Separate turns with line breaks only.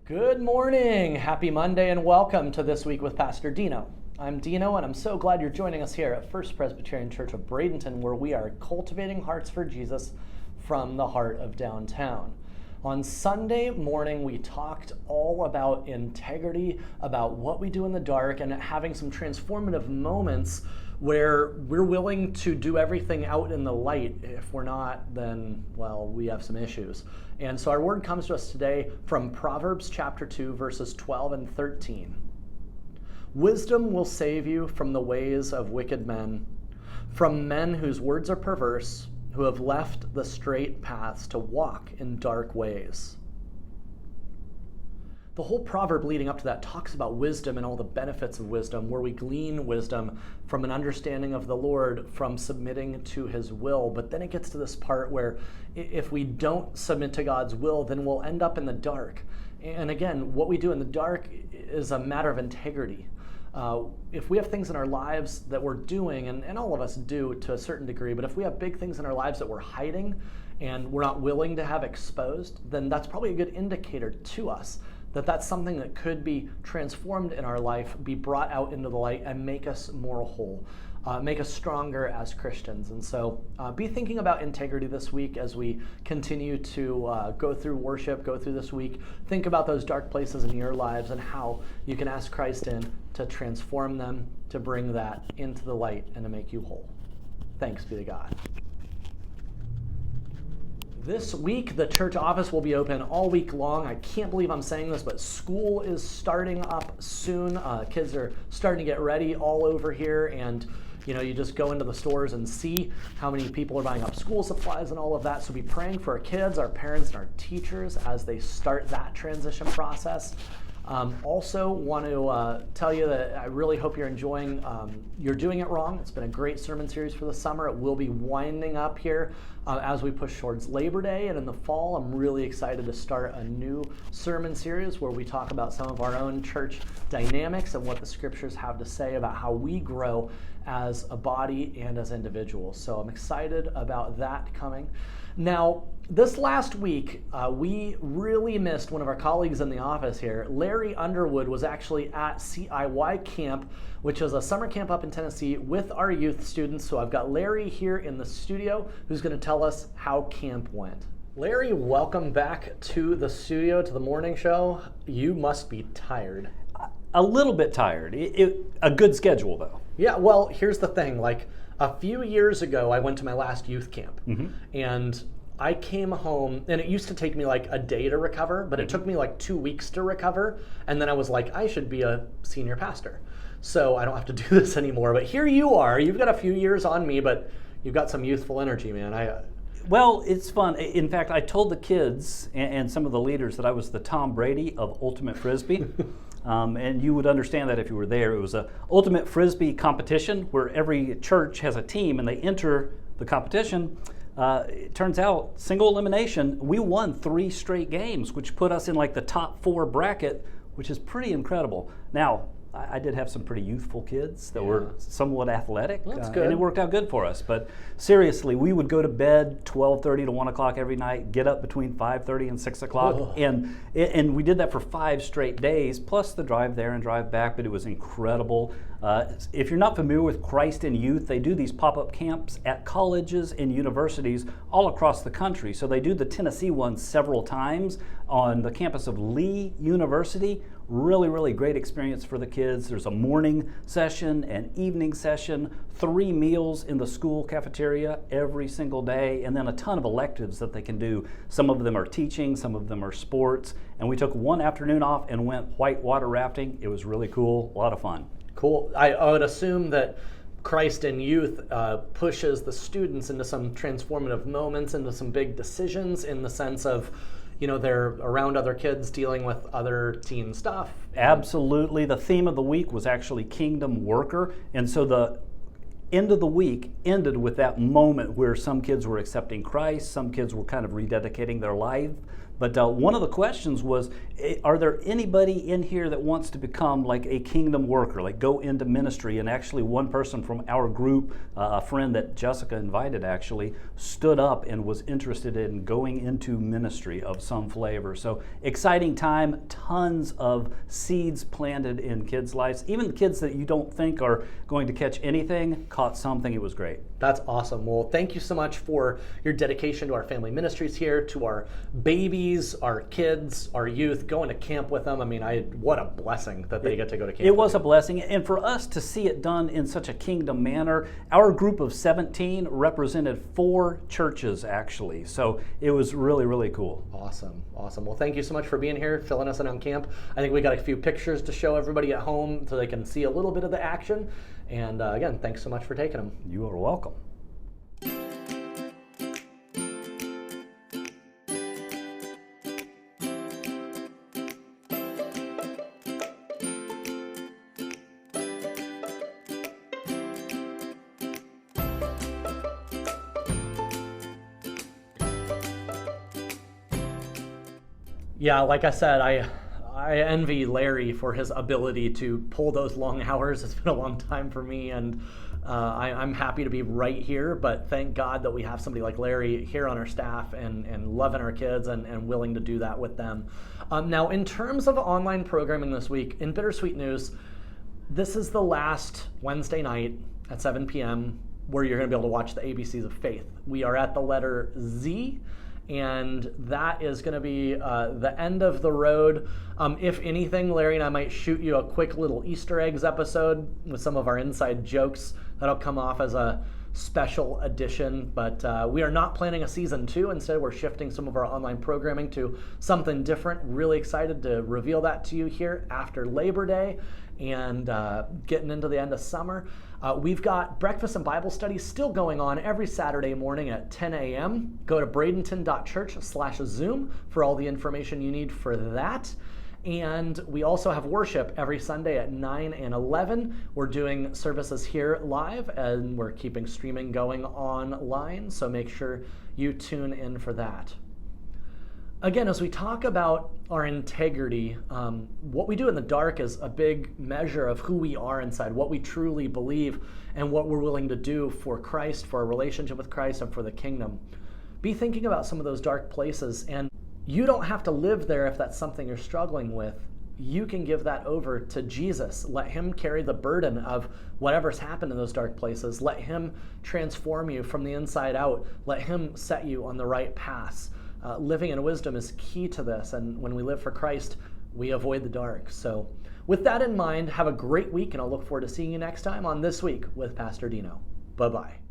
Good morning, happy Monday, and welcome to This Week with Pastor Dino. I'm Dino, and I'm so glad you're joining us here at First Presbyterian Church of Bradenton, where we are cultivating hearts for Jesus from the heart of downtown. On Sunday morning, we talked all about integrity, about what we do in the dark, and having some transformative moments where we're willing to do everything out in the light. If we're not, then, well, we have some issues. And so our word comes to us today from Proverbs chapter 2, verses 12 and 13. Wisdom will save you from the ways of wicked men, from men whose words are perverse, who have left the straight paths to walk in dark ways. The whole proverb leading up to that talks about wisdom and all the benefits of wisdom, where we glean wisdom from an understanding of the Lord, from submitting to his will. But then it gets to this part where if we don't submit to God's will, then we'll end up in the dark. And again, what we do in the dark is a matter of integrity. If we have things in our lives that we're doing, and all of us do to a certain degree, but if we have big things in our lives that we're hiding and we're not willing to have exposed, then that's probably a good indicator to us that that's something that could be transformed in our life, be brought out into the light, and make us more whole, make us stronger as Christians. And so be thinking about integrity this week as we continue to go through worship, go through this week. Think about those dark places in your lives and how you can ask Christ in to transform them, to bring that into the light, and to make you whole. Thanks be to God. This week, the church office will be open all week long. I can't believe I'm saying this, but school is starting up soon. Kids are starting to get ready all over here, and you just go into the stores and see how many people are buying up school supplies and all of that. So be praying for our kids, our parents, and our teachers as they start that transition process. Also want to tell you that I really hope you're enjoying You're Doing It Wrong. It's been a great sermon series for the summer. It will be winding up here as we push towards Labor Day, and in the fall I'm really excited to start a new sermon series where we talk about some of our own church dynamics and what the scriptures have to say about how we grow as a body and as individuals. So I'm excited about that coming. Now, this last week, we really missed one of our colleagues in the office here. Larry Underwood was actually at CIY Camp, which is a summer camp up in Tennessee with our youth students. So I've got Larry here in the studio who's going to tell us how camp went. Larry, welcome back to the studio, to the morning show. You must be tired.
A little bit tired. A good schedule, though.
Yeah, well, here's the thing. Like, a few years ago, I went to my last youth camp, and I came home, and it used to take me like a day to recover, but it took me like 2 weeks to recover, and then I was like, I should be a senior pastor, so I don't have to do this anymore. But here you are. You've got a few years on me, but you've got some youthful energy, man.
Well, it's fun. In fact, I told the kids and some of the leaders that I was the Tom Brady of Ultimate Frisbee. And you would understand that if you were there. It was an Ultimate Frisbee competition where every church has a team and they enter the competition. It turns out, single elimination, we won 3 straight games, which put us in like the top 4 bracket, which is pretty incredible. Now, I did have some pretty youthful kids that were somewhat athletic,
That's good.
and it worked out good for us. But seriously, we would go to bed 12:30 to 1 o'clock every night, get up between 5:30 and 6 o'clock, and we did that for 5 straight days, plus the drive there and drive back, but it was incredible. If you're not familiar with Christ in Youth, they do these pop-up camps at colleges and universities all across the country. So they do the Tennessee one several times on the campus of Lee University. Really, really great experience for the kids. There's a morning session, an evening session, 3 meals in the school cafeteria every single day, and then a ton of electives that they can do. Some of them are teaching, some of them are sports. And we took one afternoon off and went whitewater rafting. It was really cool, a lot of fun.
Cool. I would assume that Christ in Youth pushes the students into some transformative moments, into some big decisions in the sense of, they're around other kids dealing with other teen stuff.
Absolutely. The theme of the week was actually Kingdom Worker. And so end of the week ended with that moment where some kids were accepting Christ, some kids were kind of rededicating their life. But one of the questions was, are there anybody in here that wants to become like a kingdom worker, like go into ministry? And actually one person from our group, a friend that Jessica invited actually, stood up and was interested in going into ministry of some flavor. So exciting time, tons of seeds planted in kids' lives. Even the kids that you don't think are going to catch anything, caught something. It was great.
That's awesome. Well, thank you so much for your dedication to our family ministries here, to our babies, our kids, our youth, going to camp with them. I mean, what a blessing that they get to go to camp.
It was a blessing. And for us to see it done in such a kingdom manner, our group of 17 represented 4 churches actually. So it was really, really cool.
Awesome. Awesome. Well, thank you so much for being here, filling us in on camp. I think we got a few pictures to show everybody at home so they can see a little bit of the action. And again, thanks so much for taking them.
You are welcome.
Yeah, like I said, I envy Larry for his ability to pull those long hours. It's been a long time for me, and I'm happy to be right here, but thank God that we have somebody like Larry here on our staff and loving our kids and willing to do that with them. Now, in terms of online programming this week, in bittersweet news, this is the last Wednesday night at 7 p.m. where you're going to be able to watch the ABCs of Faith. We are at the letter Z, and that is going to be the end of the road. If anything, Larry and I might shoot you a quick little Easter eggs episode with some of our inside jokes. That'll come off as a special edition, but we are not planning a season 2. Instead, we're shifting some of our online programming to something different. Really excited to reveal that to you here after Labor Day and getting into the end of summer. We've got breakfast and Bible studies still going on every Saturday morning at 10 a.m. Go to bradenton.church/Zoom for all the information you need for that. And we also have worship every Sunday at 9 and 11. We're doing services here live, and we're keeping streaming going online, so make sure you tune in for that. Again, as we talk about our integrity, what we do in the dark is a big measure of who we are inside, what we truly believe, and what we're willing to do for Christ, for our relationship with Christ, and for the kingdom. Be thinking about some of those dark places, and you don't have to live there if that's something you're struggling with. You can give that over to Jesus. Let him carry the burden of whatever's happened in those dark places. Let him transform you from the inside out. Let him set you on the right path. Living in wisdom is key to this, and when we live for Christ, we avoid the dark. So with that in mind, have a great week, and I'll look forward to seeing you next time on This Week with Pastor Dino. Bye-bye.